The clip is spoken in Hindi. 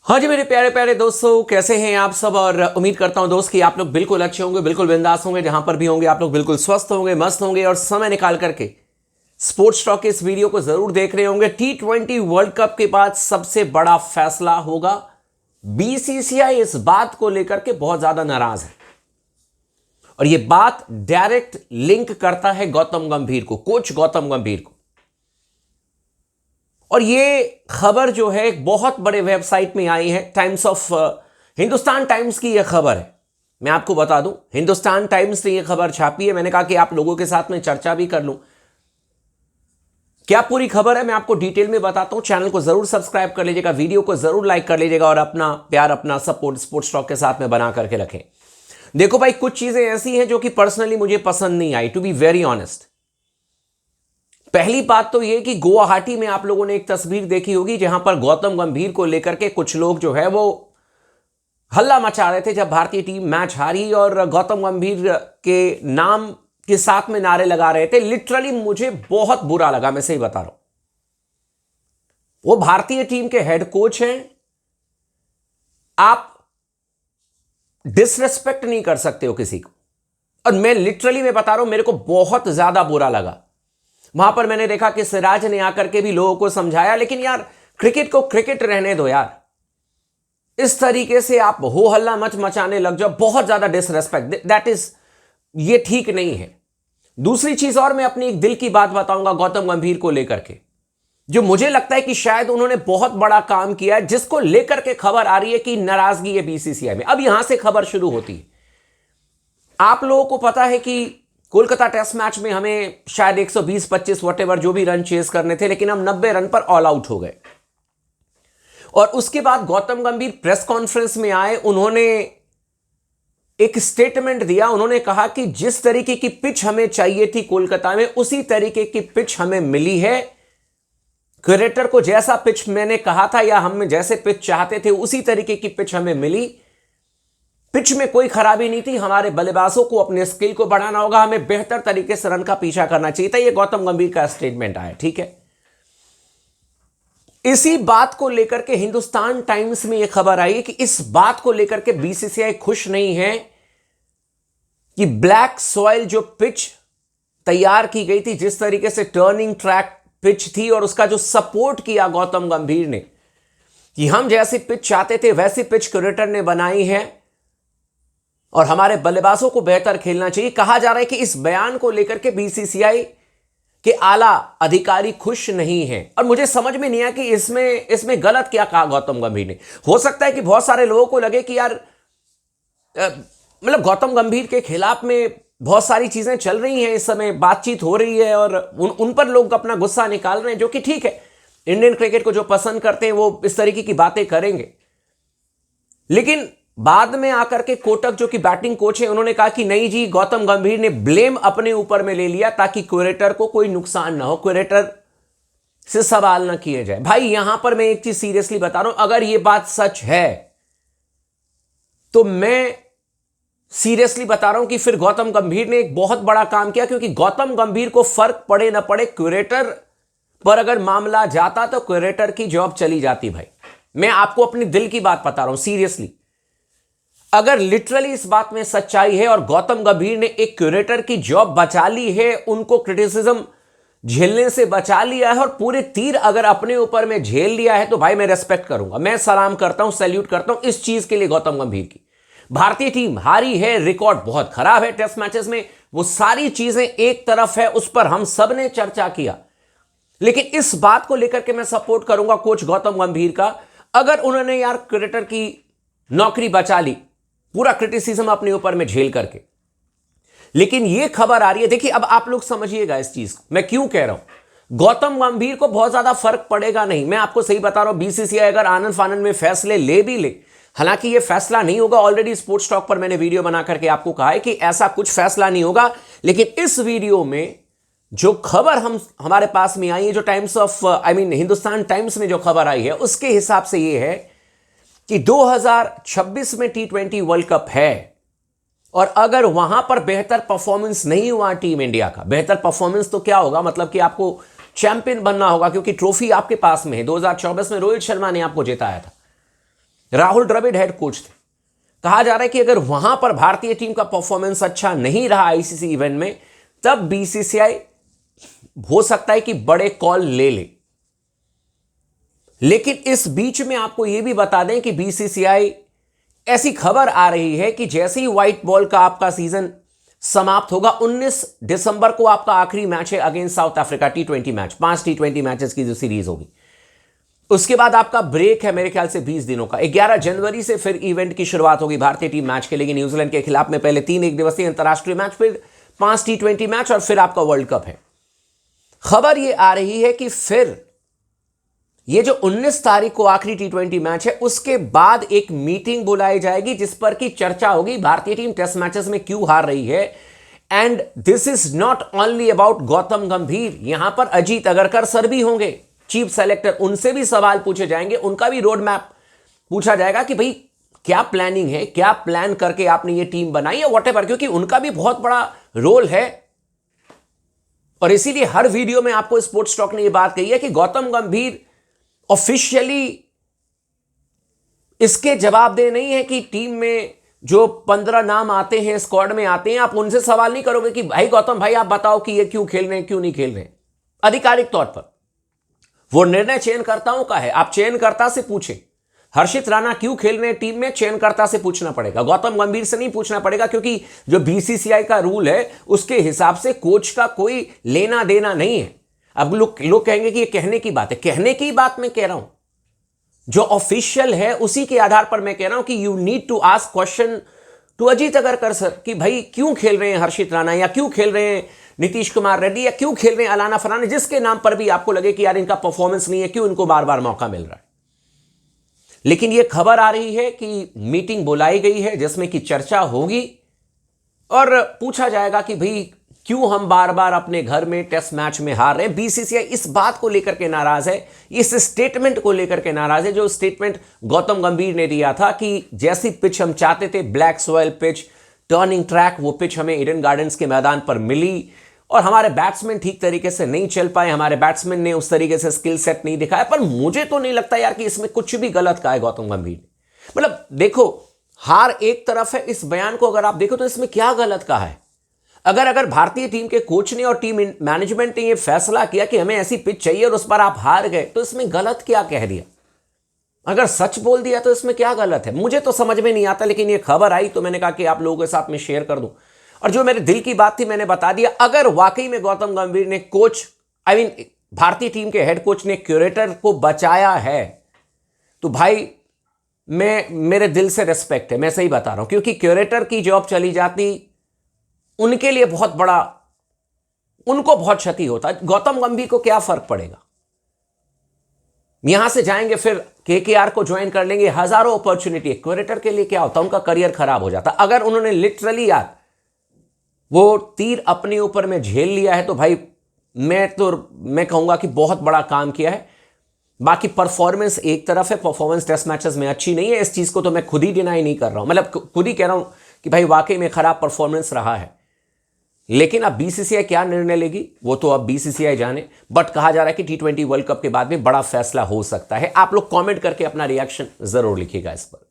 हाँ जी मेरे प्यारे प्यारे दोस्तों, कैसे हैं आप सब। और उम्मीद करता हूं दोस्त कि आप लोग बिल्कुल अच्छे होंगे, बिल्कुल बिंदास होंगे। जहां पर भी होंगे आप लोग बिल्कुल स्वस्थ होंगे, मस्त होंगे और समय निकाल करके स्पोर्ट्स टॉक के इस वीडियो को जरूर देख रहे होंगे। T20 वर्ल्ड कप के बाद सबसे बड़ा फैसला होगा। बीसीसीआई इस बात को लेकर के बहुत ज्यादा नाराज है और यह बात डायरेक्ट लिंक करता है गौतम गंभीर को, कोच गौतम गंभीर को। और ये खबर जो है एक बहुत बड़े वेबसाइट में आई है, हिंदुस्तान टाइम्स की यह खबर है। मैं आपको बता दूं, हिंदुस्तान टाइम्स ने यह खबर छापी है। मैंने कहा कि आप लोगों के साथ में चर्चा भी कर लूं। क्या पूरी खबर है मैं आपको डिटेल में बताता हूं। चैनल को जरूर सब्सक्राइब कर लीजिएगा, वीडियो को जरूर लाइक कर लीजिएगा और अपना प्यार, अपना सपोर्ट स्पोर्ट्स टॉक के साथ में बना करके रखें। देखो भाई, कुछ चीजें ऐसी हैं जो कि पर्सनली मुझे पसंद नहीं आई, टू बी वेरी ऑनेस्ट। पहली बात तो यह कि गुवाहाटी में आप लोगों ने एक तस्वीर देखी होगी जहां पर गौतम गंभीर को लेकर के कुछ लोग जो है वो हल्ला मचा रहे थे जब भारतीय टीम मैच हारी और गौतम गंभीर के नाम के साथ में नारे लगा रहे थे। लिटरली मुझे बहुत बुरा लगा, मैं सही बता रहा हूं। वो भारतीय टीम के हेड कोच हैं, आप डिसरेस्पेक्ट नहीं कर सकते हो किसी को। और मैं लिटरली मैं बता रहा हूं, मेरे को बहुत ज्यादा बुरा लगा। वहां पर मैंने देखा कि सिराज ने आकर के भी लोगों को समझाया, लेकिन यार क्रिकेट को क्रिकेट रहने दो यार। इस तरीके से आप हो हल्ला मच मचाने लग जाओ, बहुत ज्यादा डिसरेस्पेक्ट, दैट इज, ये ठीक नहीं है। दूसरी चीज और मैं अपनी एक दिल की बात बताऊंगा गौतम गंभीर को लेकर के, जो मुझे लगता है कि शायद उन्होंने बहुत बड़ा काम किया है, जिसको लेकर के खबर आ रही है कि नाराजगी है बीसीसीआई में। अब यहां से खबर शुरू होती है। आप लोगों को पता है कि कोलकाता टेस्ट मैच में हमें शायद 120-25 वॉटेवर जो भी रन चेस करने थे, लेकिन हम 90 रन पर ऑल आउट हो गए। और उसके बाद गौतम गंभीर प्रेस कॉन्फ्रेंस में आए, उन्होंने एक स्टेटमेंट दिया। उन्होंने कहा कि जिस तरीके की पिच हमें चाहिए थी कोलकाता में, उसी तरीके की पिच हमें मिली है। क्रिकेटर को जैसा पिच मैंने कहा था या हम जैसे पिच चाहते थे, उसी तरीके की पिच हमें मिली। पिच में कोई खराबी नहीं थी। हमारे बल्लेबाजों को अपने स्किल को बढ़ाना होगा, हमें बेहतर तरीके से रन का पीछा करना चाहिए था। यह गौतम गंभीर का स्टेटमेंट आया, ठीक है। इसी बात को लेकर के हिंदुस्तान टाइम्स में यह खबर आई कि इस बात को लेकर के बीसीसीआई खुश नहीं है कि ब्लैक सॉइल जो पिच तैयार की गई थी, जिस तरीके से टर्निंग ट्रैक पिच थी और उसका जो सपोर्ट किया गौतम गंभीर ने कि हम जैसी पिच चाहते थे वैसी पिच क्रिकेटर ने बनाई है और हमारे बल्लेबाजों को बेहतर खेलना चाहिए। कहा जा रहा है कि इस बयान को लेकर के बीसीसीआई के आला अधिकारी खुश नहीं हैं। और मुझे समझ में नहीं आया कि इसमें गलत क्या कहा गौतम गंभीर ने। हो सकता है कि बहुत सारे लोगों को लगे कि यार मतलब गौतम गंभीर के खिलाफ में बहुत सारी चीजें चल रही हैं, इस समय बातचीत हो रही है और उन पर लोग अपना गुस्सा निकाल रहे हैं, जो कि ठीक है। इंडियन क्रिकेट को जो पसंद करते हैं वो इस तरीके की बातें करेंगे। लेकिन बाद में आकर के कोटक जो कि बैटिंग कोच है, उन्होंने कहा कि नहीं जी, गौतम गंभीर ने ब्लेम अपने ऊपर में ले लिया ताकि क्रिकेटर को कोई नुकसान ना हो, क्रिकेटर से सवाल ना किए जाए। भाई यहां पर मैं एक चीज सीरियसली बता रहा हूं, अगर यह बात सच है तो मैं सीरियसली बता रहा हूं कि फिर गौतम गंभीर ने एक बहुत बड़ा काम किया, क्योंकि गौतम गंभीर को फर्क पड़े ना पड़े, क्रिकेटर पर अगर मामला जाता तो क्रिकेटर की जॉब चली जाती। भाई मैं आपको अपनी दिल की बात बता रहा हूं सीरियसली। अगर लिटरली इस बात में सच्चाई है और गौतम गंभीर ने एक क्रिकेटर की जॉब बचा ली है, उनको क्रिटिसिज्म झेलने से बचा लिया है और पूरे तीर अगर अपने ऊपर में झेल लिया है, तो भाई मैं रेस्पेक्ट करूंगा, मैं सलाम करता हूं, सैल्यूट करता हूं इस चीज के लिए गौतम गंभीर की। भारतीय टीम हारी है, रिकॉर्ड बहुत खराब है टेस्ट मैचेस में, वो सारी चीजें एक तरफ है, उस पर हम सब ने चर्चा किया। लेकिन इस बात को लेकर के मैं सपोर्ट करूंगा कोच गौतम गंभीर का। अगर उन्होंने यार क्रिकेटर की नौकरी बचा ली, पूरा क्रिटिसिज्म अपने ऊपर में झेल करके, लेकिन यह खबर आ रही है, देखिए अब आप लोग समझिएगा इस चीज को मैं क्यों कह रहा हूं। गौतम गंभीर को बहुत ज्यादा फर्क पड़ेगा नहीं, मैं आपको सही बता रहा हूं। बीसीसीआई अगर आनंद फानंद में फैसले ले भी ले, हालांकि यह फैसला नहीं होगा, ऑलरेडी स्पोर्ट्स टॉक पर मैंने वीडियो बना करके आपको कहा है कि ऐसा कुछ फैसला नहीं होगा। लेकिन इस वीडियो में जो खबर हमारे पास में आई है, जो हिंदुस्तान टाइम्स में जो खबर आई है, उसके हिसाब से यह है कि 2026 में T20 वर्ल्ड कप है और अगर वहां पर बेहतर परफॉर्मेंस नहीं हुआ टीम इंडिया का, बेहतर परफॉर्मेंस तो क्या होगा, मतलब कि आपको चैंपियन बनना होगा, क्योंकि ट्रॉफी आपके पास में है। 2024 में रोहित शर्मा ने आपको जिताया था। राहुल द्रविड़ हेड कोच थे। कहा जा रहा है कि अगर वहां पर भारतीय टीम का परफॉर्मेंस अच्छा नहीं रहा आईसीसी इवेंट में, तब बीसीसीआई हो सकता है कि बड़े कॉल ले ले। लेकिन इस बीच में आपको यह भी बता दें कि बीसीसीआई, ऐसी खबर आ रही है कि जैसे ही व्हाइट बॉल का आपका सीजन समाप्त होगा, 19 दिसंबर को आपका आखिरी मैच है against south Africa, T20 match, 5 T20 matches की जो सीरीज होगी। उसके बाद आपका ब्रेक है मेरे ख्याल से 20 दिनों का। 11 जनवरी से फिर इवेंट की शुरुआत होगी। भारतीय टीम मैच खेलेगी न्यूजीलैंड के खिलाफ में, पहले 3 एक दिवसीय अंतर्राष्ट्रीय मैच, फिर 5 T20 मैच और फिर आपका वर्ल्ड कप है। खबर यह आ रही है कि फिर ये जो 19 तारीख को आखिरी T20 मैच है, उसके बाद एक मीटिंग बुलाई जाएगी जिस पर की चर्चा होगी भारतीय टीम टेस्ट मैचेस में क्यों हार रही है। And this is not only about Gautam गंभीर, यहां पर अजीत अगरकर सर भी होंगे, चीफ सेलेक्टर, उनसे भी सवाल पूछे जाएंगे, उनका भी रोड मैप पूछा जाएगा कि भाई क्या प्लानिंग है, क्या प्लान करके आपने ये टीम बनाई है, व्हाटएवर, क्योंकि उनका भी बहुत बड़ा रोल है। और इसीलिए हर वीडियो में आपको स्पोर्ट्स टॉक ने यह बात कही है कि गौतम गंभीर ऑफिशियली इसके जवाबदेह नहीं है कि टीम में जो 15 नाम आते हैं, स्क्वाड में आते हैं, आप उनसे सवाल नहीं करोगे कि भाई गौतम भाई आप बताओ कि ये क्यों खेल रहे हैं, क्यों नहीं खेल रहे हैं। आधिकारिक तौर पर वो निर्णय चयनकर्ताओं का है, आप चयनकर्ता से पूछें। हर्षित राणा क्यों खेल रहे हैं टीम में, चयनकर्ता से पूछना पड़ेगा, गौतम गंभीर से नहीं पूछना पड़ेगा, क्योंकि जो बीसीसीआई का रूल है उसके हिसाब से कोच का कोई लेना देना नहीं है। अब लोग कहेंगे कि ये कहने की बात है, कहने की बात मैं कह रहा हूं, जो ऑफिशियल है उसी के आधार पर मैं कह रहा हूं कि you need to ask question to Ajit Agarkar sir कि भाई क्यों खेल रहे हैं हर्षित राणा, या क्यों खेल रहे हैं नीतीश कुमार रेड्डी, या क्यों खेल रहे हैं अलाना फरहान, जिसके नाम पर भी आपको लगे कि यार इनका परफॉर्मेंस नहीं है, क्यों इनको बार बार मौका मिल रहा है। लेकिन यह खबर आ रही है कि मीटिंग बुलाई गई है जिसमें कि चर्चा होगी और पूछा जाएगा कि भाई क्यों हम बार बार अपने घर में टेस्ट मैच में हार रहे हैं। बीसीसीआई इस बात को लेकर के नाराज है, इस स्टेटमेंट को लेकर के नाराज है, जो स्टेटमेंट गौतम गंभीर ने दिया था कि जैसी पिच हम चाहते थे, black soil pitch, turning track, वो पिच हमें ईडन गार्डन्स के मैदान पर मिली और हमारे बैट्समैन ठीक तरीके से नहीं चल पाए, हमारे बैट्समैन ने उस तरीके से स्किल सेट नहीं दिखाया। पर मुझे तो नहीं लगता यार कि इसमें कुछ भी गलत कहा है गौतम गंभीर ने। मतलब देखो, हार एक तरफ है, इस बयान को अगर आप देखो तो इसमें क्या गलत कहा है। अगर भारतीय टीम के कोच ने और टीम मैनेजमेंट ने यह फैसला किया कि हमें ऐसी पिच चाहिए और उस पर आप हार गए, तो इसमें गलत क्या कह दिया? अगर सच बोल दिया तो इसमें क्या गलत है? मुझे तो समझ में नहीं आता, लेकिन यह खबर आई तो मैंने कहा कि आप लोगों के साथ में शेयर कर दूं। और जो मेरे दिल की बात थी मैंने बता दिया। अगर वाकई में गौतम गंभीर ने भारतीय टीम के हेड कोच ने क्यूरेटर को बचाया है, तो भाई मेरे दिल से रिस्पेक्ट है, मैं सही बता रहा हूं, क्योंकि क्यूरेटर की जॉब चली जाती उनके लिए बहुत बड़ा, उनको बहुत क्षति होता। गौतम गंभीर को क्या फर्क पड़ेगा? यहां से जाएंगे फिर केकेआर को ज्वाइन कर लेंगे, हजारों अपॉर्चुनिटी। क्यूरेटर के लिए क्या होता, उनका करियर खराब हो जाता। अगर उन्होंने लिटरली यार वो तीर अपने ऊपर में झेल लिया है तो भाई मैं कहूंगा कि बहुत बड़ा काम किया है। बाकी परफॉर्मेंस एक तरफ है, परफॉर्मेंस टेस्ट मैचेस में अच्छी नहीं है, इस चीज को तो मैं खुद ही डिनाई नहीं कर रहा हूं, मतलब खुद ही कह रहा हूं कि भाई वाकई में खराब परफॉर्मेंस रहा है। लेकिन अब बीसीसीआई क्या निर्णय लेगी वो तो अब बीसीसीआई जाने। बट कहा जा रहा है कि T20 वर्ल्ड कप के बाद में बड़ा फैसला हो सकता है। आप लोग कमेंट करके अपना रिएक्शन जरूर लिखिएगा इस पर।